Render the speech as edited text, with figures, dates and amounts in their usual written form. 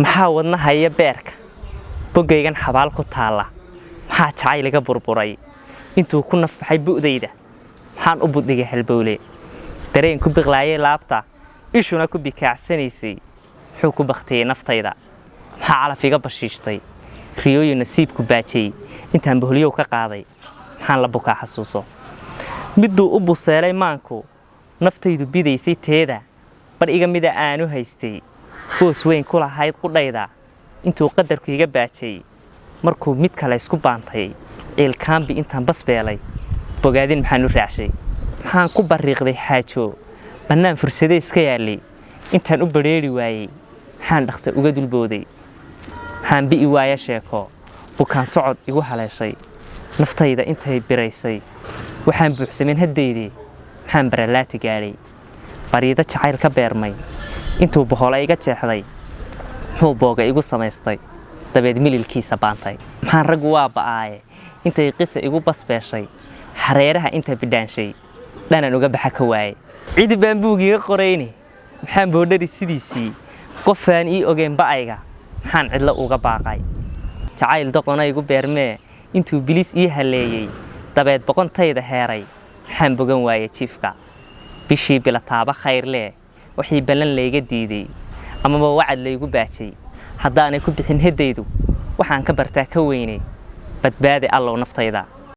maxaa wadnaha iyo beerka bogaygan xabaal ku taala maxaa jacayliga burburay intuu ku nafbaxay bu'dayda maxaan u budhigay halbowle dareen ku biqlaayay laabta ishuna ku bikaacsanaysay wuxuu ku baktiyay naftayda maxaa calaf iga bashiishtay riyooyin nasiibku baajay intaan bohliyow ka qaaday maxaan la bukaa xasuuso miduu u buseelay maanku naftaydu bidaysay teeda bar iga mida aanu haystay boos weyn ku lahayd qudhayda intuu qadarku iga baajay markuu mid kale isku baantay ciilkaanbi intaan basbeelay bogaadin maxaan u raacshay maxaan ku bariiqday xaajo bannaan fursade iska yaalay intaan u badheeri waayey maxaan dhaqsa uga dulbooday maxaan bi'i waaya sheeko bukaan socod igu haleeshay naftayda intay biraysay waxaan buuxsameen haddaydii maxaan baralaati gaadhay bariida jacayl ka beermay intuu bohole iga jeexday muxuu booga igu samaystay dabeed mililkiisa baantay maxaan raggu waa ba'aaye intay qisa igu basbeeshay xareeraha inta bidhaanshay dhanan uga baxa ka waaye cidi baan buugiga qorayni maxaan boodhari sidiisii qofaan ii ogeen ba'ayga maxaan cidlo uga baaqay jacayl doqona igu beermee intuu bilis ii haleeyey dabeed boqontayda heeray maxaan bogan waaye jiifka bishii bilataaba khayrlee wixii ballan layga diiday amaba wacad laygu baajay haddaanay ku bixin heddaydu waxaan ka bartaa ka weynay badbaadi allow naftayda